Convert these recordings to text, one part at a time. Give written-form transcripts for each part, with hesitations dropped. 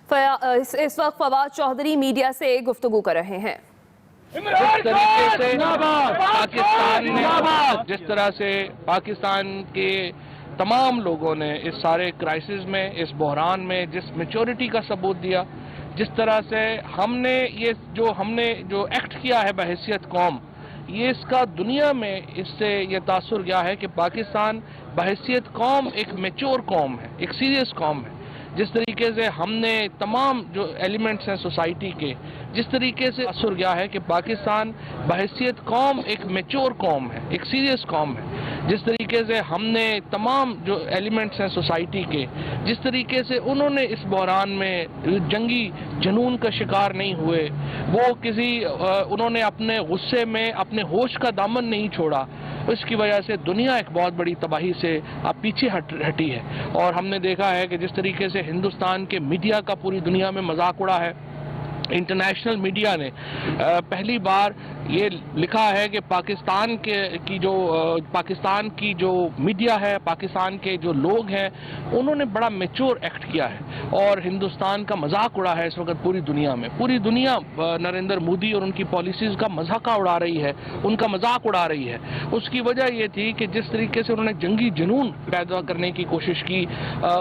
इस वक्त फवाद चौधरी मीडिया से गुफ्तगू कर रहे हैं। जिस तरीके से पाकिस्तान ने, जिस तरह से पाकिस्तान के तमाम लोगों ने इस सारे क्राइसिस में, इस बहरान में जिस मैच्योरिटी का सबूत दिया, जिस तरह से हमने जो एक्ट किया है बहैसियत कौम, ये इसका दुनिया में इससे ये तासुर गया है कि पाकिस्तान बहैसियत कौम एक मैच्योर कौम है, एक सीरियस कौम है। जिस तरीके से हमने तमाम जो एलिमेंट्स हैं सोसाइटी के, जिस तरीके से असर गया है कि पाकिस्तान बहैसियत कौम एक मैच्योर कौम है, एक सीरियस कौम है। जिस तरीके से हमने तमाम जो एलिमेंट्स हैं सोसाइटी के, जिस तरीके से उन्होंने इस बहरान में जंगी जुनून का शिकार नहीं हुए, वो उन्होंने अपने गुस्से में अपने होश का दामन नहीं छोड़ा, इसकी वजह से दुनिया एक बहुत बड़ी तबाही से अब पीछे हटी है। और हमने देखा है कि जिस तरीके से हिंदुस्तान के मीडिया का पूरी दुनिया में मजाक उड़ा है, इंटरनेशनल मीडिया ने पहली बार ये लिखा है कि पाकिस्तान की जो मीडिया है, पाकिस्तान के जो लोग हैं, उन्होंने बड़ा मैच्योर एक्ट किया है और हिंदुस्तान का मजाक उड़ा है इस वक्त पूरी दुनिया में। पूरी दुनिया नरेंद्र मोदी और उनकी पॉलिसीज का मजाक उड़ा रही है, उनका मजाक उड़ा रही है। उसकी वजह ये थी कि जिस तरीके से उन्होंने जंगी जुनून पैदा करने की कोशिश की,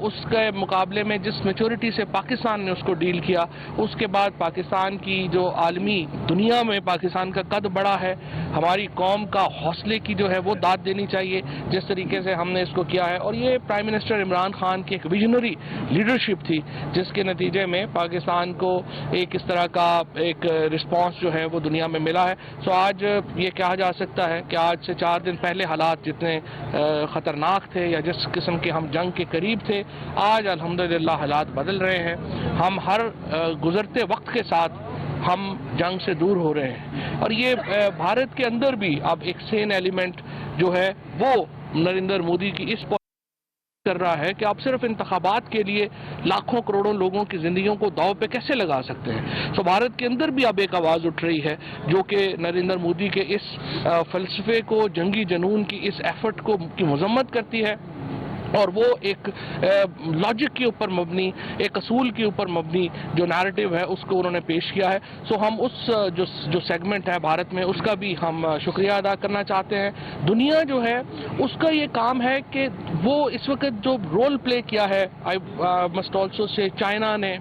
उसके मुकाबले में जिस मैच्योरिटी से पाकिस्तान ने उसको डील किया, उसके बाद पाकिस्तान की जो आलमी दुनिया में पाकिस्तान का कद बड़ा है। हमारी कौम का हौसले की जो है वो दाद देनी चाहिए जिस तरीके से हमने इसको किया है। और ये प्राइम मिनिस्टर इमरान खान की एक विजनरी लीडरशिप थी जिसके नतीजे में पाकिस्तान को एक इस तरह का एक रिस्पांस जो है वो दुनिया में मिला है। सो आज ये कहा जा सकता है कि आज से 4 दिन पहले हालात जितने खतरनाक थे या जिस किस्म के हम जंग के करीब थे, आज अल्हम्दुलिल्लाह हालात बदल रहे हैं। हम हर गुजरते वक्त के साथ हम जंग से दूर हो रहे हैं और ये भारत के अंदर भी अब एक सेन एलिमेंट जो है वो नरेंद्र मोदी की इस कर रहा है कि आप सिर्फ इंतखाबात के लिए लाखों करोड़ों लोगों की जिंदगियों को दांव पे कैसे लगा सकते हैं। तो भारत के अंदर भी अब एक आवाज़ उठ रही है जो कि नरेंद्र मोदी के इस फलसफे को, जंगी जुनून की इस एफर्ट को की मजम्मत करती है और वो एक लॉजिक के ऊपर मबनी, एक असूल के ऊपर मबनी जो नैरेटिव है उसको उन्होंने पेश किया है। सो हम उस जो सेगमेंट है भारत में उसका भी हम शुक्रिया अदा करना चाहते हैं। दुनिया जो है उसका ये काम है कि वो इस वक्त जो रोल प्ले किया है, I must also say China ने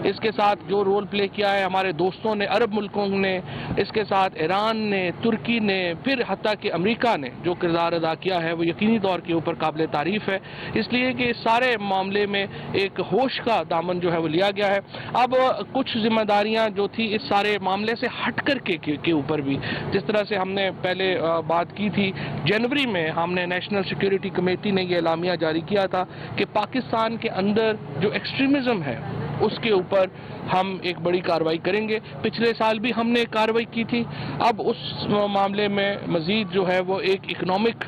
इसके साथ जो रोल प्ले किया है, हमारे दोस्तों ने, अरब मुल्कों ने, इसके साथ ईरान ने, तुर्की ने, फिर हत्ता कि अमेरिका ने जो किरदार अदा किया है वो यकीनी तौर के ऊपर काबिल तारीफ है। इसलिए कि इस सारे मामले में एक होश का दामन जो है वो लिया गया है। अब कुछ जिम्मेदारियां जो थी इस सारे मामले से हट कर के ऊपर भी, जिस तरह से हमने पहले बात की थी, जनवरी में हमने नेशनल सिक्योरिटी कमेटी ने ये एलामिया जारी किया था कि पाकिस्तान के अंदर जो एक्सट्रीमिज्म है उसके ऊपर हम एक बड़ी कार्रवाई करेंगे। पिछले साल भी हमने कार्रवाई की थी। अब उस मामले में मजीद जो है वो एक इकोनॉमिक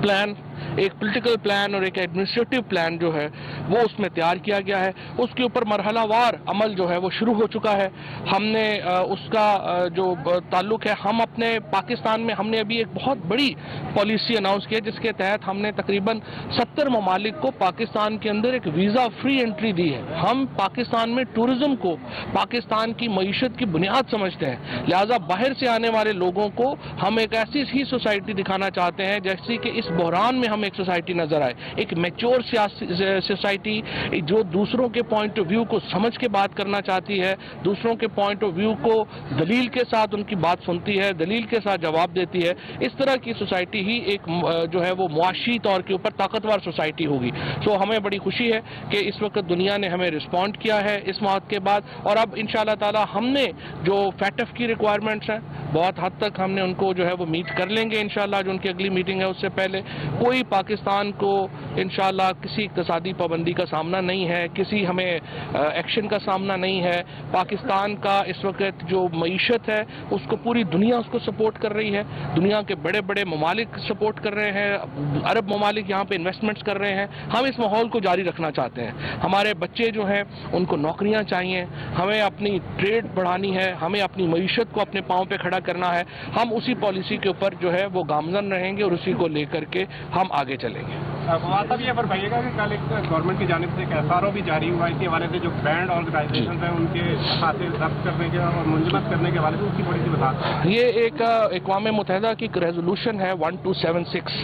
प्लान, एक पॉलिटिकल प्लान और एक एडमिनिस्ट्रेटिव प्लान जो है वो उसमें तैयार किया गया है। उसके ऊपर मरहलावार अमल जो है वो शुरू हो चुका है। हमने उसका जो ताल्लुक है, हम अपने पाकिस्तान में हमने अभी एक बहुत बड़ी पॉलिसी अनाउंस की है जिसके तहत हमने तकरीबन 70 ममालिक को पाकिस्तान के अंदर एक वीज़ा फ्री एंट्री दी है। हम पाकिस्तान में टूरिज्म को पाकिस्तान की मईशत की बुनियाद समझते हैं, लिहाजा बाहर से आने वाले लोगों को हम एक ऐसी ही सोसाइटी दिखाना चाहते हैं जैसी कि इस बहरान में हम एक सोसाइटी नजर आए, एक मैच्योर सोसाइटी जो दूसरों के पॉइंट ऑफ व्यू को समझ के बात करना चाहती है, दूसरों के पॉइंट ऑफ व्यू को दलील के साथ उनकी बात सुनती है, दलील के साथ जवाब देती है। इस तरह की सोसाइटी ही एक जो है वो मुआशी तौर के ऊपर ताकतवर सोसाइटी होगी। सो हमें बड़ी खुशी है कि इस वक्त दुनिया ने हमें रिस्पॉन्ड किया है इस मौत के बाद, और अब इंशाअल्लाह ताला हमने जो फैटफ की रिक्वायरमेंट्स हैं बहुत हद तक हमने उनको जो है वो मीट कर लेंगे इंशाअल्लाह। जो उनकी अगली मीटिंग है उससे पहले कोई पाकिस्तान को इंशाअल्लाह किसी इक़्तिसादी पाबंदी का सामना नहीं है, किसी हमें एक्शन का सामना नहीं है। पाकिस्तान का इस वक्त जो मईशत है उसको पूरी दुनिया उसको सपोर्ट कर रही है, दुनिया के बड़े बड़े ममालिक सपोर्ट कर रहे हैं, अरब ममालिक यहाँ पे इन्वेस्टमेंट्स कर रहे हैं। हम इस माहौल को जारी रखना चाहते हैं। हमारे बच्चे जो हैं उनको नौकरियाँ चाहिए, हमें अपनी ट्रेड बढ़ानी है, हमें अपनी मईशत को अपने पाँव पे खड़ा करना है। हम उसी पॉलिसी के ऊपर जो है वो गामजन रहेंगे और उसी को लेकर के हम आगे चलेंगे। फवाद साहब ये बताइएगा कि कल एक गवर्नमेंट की जानिब से एक SRO भी जारी हुआ, इसी हवाले से जो बैंड ऑर्गेनाइजेशन हैं उनके खाते जब्त करने के और मुंजमद करने के हवाले से उसकी थोड़ी सी बता दें। ये एक अक़वाम मुत्तहिदा की रेजोल्यूशन है 1276,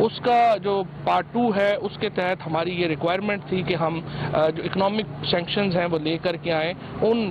उसका जो पार्ट 2 है उसके तहत हमारी ये रिक्वायरमेंट थी कि हम जो इकोनॉमिक सैंक्शंस हैं वो लेकर के आएँ उन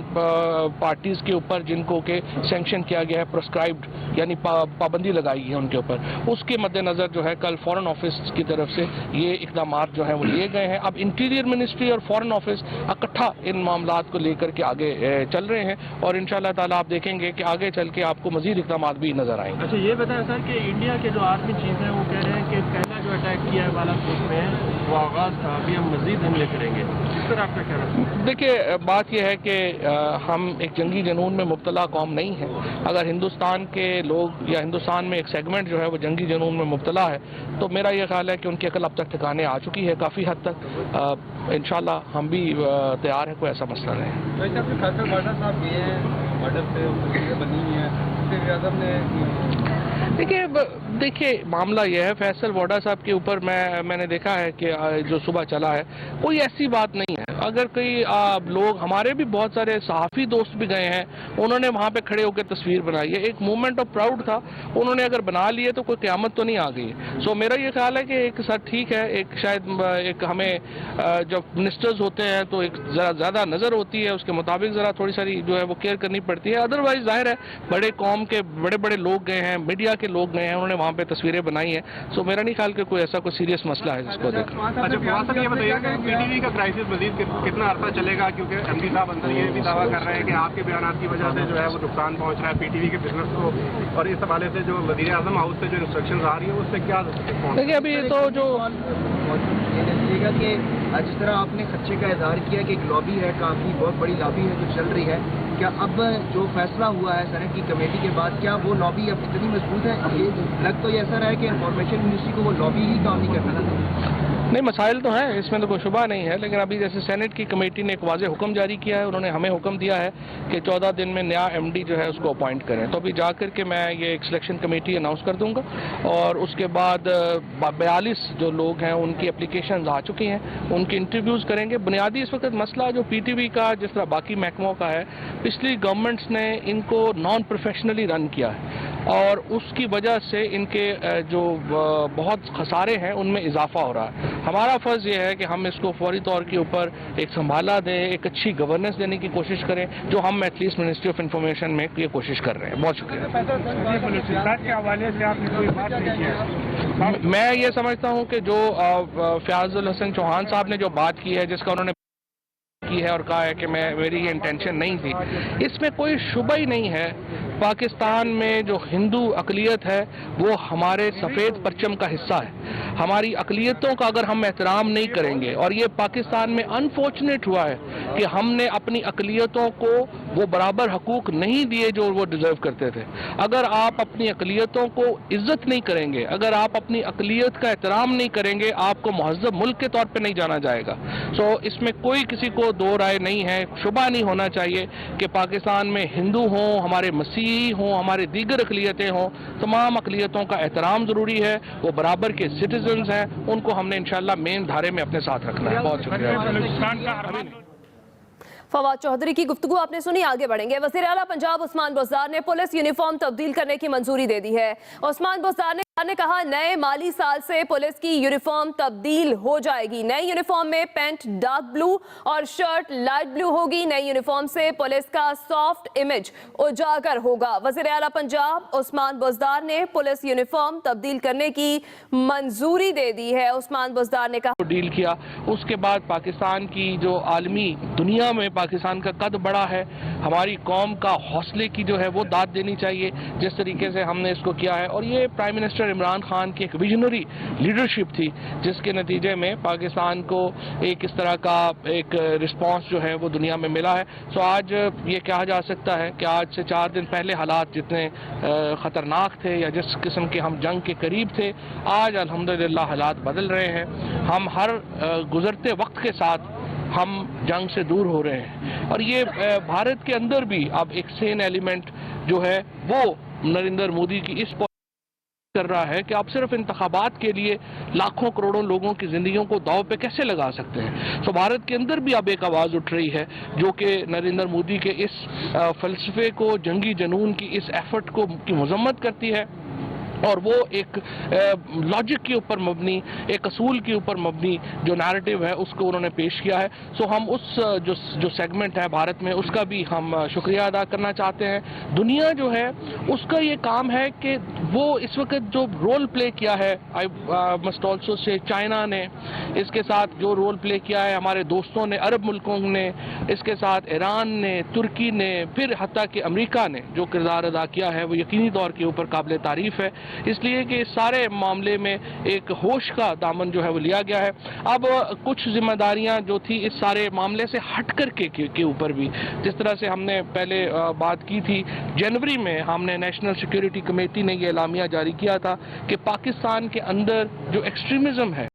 पार्टीज़ के ऊपर जिनको के सैंक्शन किया गया है, प्रोस्क्राइब्ड यानी पाबंदी लगाई है उनके ऊपर। उसके मद्देनज़र जो है कल फॉरेन ऑफिस की तरफ से ये इक़दाम जो है वो लिए गए हैं। अब इंटीरियर मिनिस्ट्री और फॉरेन ऑफिस इकट्ठा इन मामलात को लेकर के आगे चल रहे हैं और इंशाअल्लाह ताला आप देखेंगे कि आगे चल के आपको मज़ीद इक़दाम भी नज़र आएंगे। अच्छा, ये बताएं सर कि इंडिया के जो आर्मी चीफ हैं वो कह रहे हैं कि पहला जो अटैक किया है बालाकोट में वो आगाज़ था, अभी हम मज़ीद हमले करेंगे, इस पर आपका क्या कहना है? देखिए, बात यह है कि हम एक जंगी जनून में मुब्तला कौम नहीं है। अगर हिंदुस्तान के लोग या हिंदुस्तान में एक सेगमेंट जो है वो जंगी जनून में मुब्तला है तो मेरा ये ख्याल है कि उनकी अकल अब तक ठिकाने आ चुकी है काफ़ी हद तक। इंशाल्लाह हम भी तैयार हैं, कोई ऐसा मसला नहीं है। वैसे अपने फैसल वाडा साहब गए हैं, बॉर्डर पे तस्वीरें बनी हुई हैं, वज़ीर आज़म ने देखिए मामला यह है, फैसल वाडा साहब के ऊपर मैंने देखा है कि जो सुबह चला है कोई ऐसी बात नहीं है। अगर कोई लोग, हमारे भी बहुत सारे सहाफ़ी दोस्त भी गए हैं, उन्होंने वहाँ पे खड़े होकर तस्वीर बनाई है, एक मूवमेंट ऑफ प्राउड था, उन्होंने अगर बना लिए तो कोई क़यामत तो नहीं आ गई। सो मेरा ये ख्याल है कि एक सर ठीक है, एक शायद एक हमें जब मिनिस्टर्स होते हैं तो एक ज़रा ज़्यादा नज़र होती है, उसके मुताबिक ज़रा थोड़ी सारी जो है वो केयर करनी पड़ती है। अदरवाइज जाहिर है बड़े कौम के बड़े बड़े लोग गए हैं, मीडिया के लोग गए हैं, उन्होंने वहाँ पे तस्वीरें बनाई हैं। सो मेरा नहीं ख्याल कि कोई ऐसा कोई सीरियस मसला है जिसको देखा। अच्छा, फवाद साहब ये बताइएगा कि PTV का क्राइसिस मजीद कितना अर्सा चलेगा, क्योंकि MD साहब अंदर ये भी दावा कर रहे हैं कि आपके बयान की वजह से जो है वो नुकसान पहुँच रहा है PTV के बिजनेस को, और इस हवाले से जो वज़ीर आज़म हाउस से जो इंस्ट्रक्शन आ रही है उससे क्या देखिए अभी तो जो देखिएगा कि जिस तरह आपने खदशे का इजहार किया कि एक लॉबी है, काफ़ी बहुत बड़ी लॉबी है जो चल रही है, क्या अब जो फैसला हुआ है सेनेट की कमेटी के बाद क्या वो लॉबी अब इतनी मजबूत है? ये लग तो ये ऐसा रहा है कि इंफॉर्मेशन मिनिस्ट्री को वो लॉबी ही काम नहीं करना था। नहीं, मसाइल तो हैं, इसमें तो कोई शुबा नहीं है, लेकिन अभी जैसे सेनेट की कमेटी ने एक वाज़ेह हुक्म जारी किया है, उन्होंने हमें हुक्म दिया है कि 14 दिन में नया MD जो है उसको अपॉइंट करें। तो अभी जाकर के मैं ये एक सिलेक्शन कमेटी अनाउंस कर दूंगा और उसके बाद 42 जो लोग हैं उनकी एप्लीकेशन आ चुकी हैं, उनके इंटरव्यूज़ करेंगे। बुनियादी इस वक्त मसला जो PTV का, जिस तरह बाकी महकमों का है, पिछली गवर्नमेंट्स ने इनको नॉन प्रोफेशनली रन किया है और उसकी वजह से इनके जो बहुत खसारे हैं उनमें इजाफा हो रहा है। हमारा फ़र्ज़ ये है कि हम इसको फौरी तौर के ऊपर एक संभाला दें, एक अच्छी गवर्नेंस देने की कोशिश करें, जो हम एटलीस्ट मिनिस्ट्री ऑफ इंफॉर्मेशन में ये कोशिश कर रहे हैं। बहुत शुक्रिया। के हवाले से आपने कोई बात नहीं किया? मैं ये समझता हूँ कि जो फ़याज़ुल हसन चौहान साहब ने जो बात की है, जिसका उन्होंने की है और कहा है कि मेरी ये इंटेंशन नहीं थी, इसमें कोई शुबा ही नहीं है। पाकिस्तान में जो हिंदू अक़लियत है वो हमारे सफ़ेद परचम का हिस्सा है। हमारी अक़लियतों का अगर हम एहतराम नहीं करेंगे, और ये पाकिस्तान में अनफॉर्चुनेट हुआ है कि हमने अपनी अक़लियतों को वो बराबर हकूक़ नहीं दिए जो वो डिज़र्व करते थे। अगर आप अपनी अक़लियतों को इज़्ज़त नहीं करेंगे, अगर आप अपनी अक़लियत का एहतराम नहीं करेंगे, आपको महज़ब मुल्क के तौर पर नहीं जाना जाएगा। सो इसमें कोई किसी को दो राय नहीं है, शुबा नहीं होना चाहिए कि पाकिस्तान में हिंदू हों, हमारे मसीही हों, हमारे दीगर अक़लियतें हों, तमाम अक़लियतों का एहतराम ज़रूरी है। वो बराबर के सिटीजन्स हैं, उनको हमने इंशाअल्लाह मेन धारे में अपने साथ रखना है। बहुत शुक्रिया। फवाद चौधरी की गुफ्तगू आपने सुनी, आगे बढ़ेंगे। वज़ीर आला पंजाब उस्मान बुज़दार ने पुलिस यूनिफॉर्म तब्दील करने की मंजूरी दे दी है। उस्मान बुज़दार ने कहा नए माली साल से पुलिस की यूनिफॉर्म तब्दील हो जाएगी। नई यूनिफॉर्म में पैंट डार्क ब्लू और शर्ट लाइट ब्लू होगी। नई यूनिफॉर्म से पुलिस का सॉफ्ट इमेज उजागर होगा। वज़ीर आला पंजाब उस्मान बुज़दार ने पुलिस यूनिफॉर्म तब्दील करने की मंजूरी दे दी है। उस्मान बुज़दार ने कहा डील किया, उसके बाद पाकिस्तान की जो आलमी दुनिया में पाकिस्तान का कद बढ़ा है, हमारी कौम का हौसले की जो है वो दाद देनी चाहिए जिस तरीके से हमने इसको किया है। और ये प्राइम मिनिस्टर इमरान खान की एक विजनरी लीडरशिप थी जिसके नतीजे में पाकिस्तान को एक इस तरह का एक रिस्पांस जो है वो दुनिया में मिला है। सो आज ये कहा जा सकता है कि आज से 4 दिन पहले हालात जितने ख़तरनाक थे या जिस किस्म के हम जंग के करीब थे, आज अल्हम्दुलिल्लाह हालात बदल रहे हैं। हम हर गुज़रते वक्त के साथ हम जंग से दूर हो रहे हैं और ये भारत के अंदर भी अब एक सेन एलिमेंट जो है वो नरेंद्र मोदी की इस کر رہا ہے کہ آپ صرف انتخابات کے لیے لاکھوں کروڑوں لوگوں کی زندگیوں کو داؤ پہ کیسے لگا سکتے ہیں. تو بھارت کے اندر بھی اب ایک آواز اٹھ رہی ہے جو کہ نریندر مودی کے اس فلسفے کو، جنگی جنون کی اس ایفرٹ کو کی مذمت کرتی ہے، اور وہ ایک لاجک کے اوپر مبنی، ایک اصول کے اوپر مبنی جو نیریٹو ہے اس کو انہوں نے پیش کیا ہے. سو ہم اس جو سیگمنٹ ہے بھارت میں اس کا بھی ہم شکریہ ادا کرنا چاہتے ہیں. دنیا جو ہے اس کا یہ کام ہے کہ وہ اس وقت جو رول پلے کیا ہے، I must also say China نے اس کے ساتھ جو رول پلے کیا ہے، ہمارے دوستوں نے، عرب ملکوں نے، اس کے ساتھ ایران نے، ترکی نے، پھر حتیٰ کہ امریکہ نے جو کردار ادا کیا ہے وہ یقینی طور کے اوپر قابل تعریف ہے. اس لیے کہ اس سارے معاملے میں ایک ہوش کا دامن جو ہے وہ لیا گیا ہے. اب کچھ ذمہ داریاں جو تھی اس سارے معاملے سے ہٹ کر کے اوپر بھی، جس طرح سے ہم نے پہلے بات کی تھی، جنوری میں ہم نے نیشنل سیکیورٹی کمیٹی نے یہ اعلامیہ جاری کیا تھا کہ پاکستان کے اندر جو ایکسٹریمزم ہے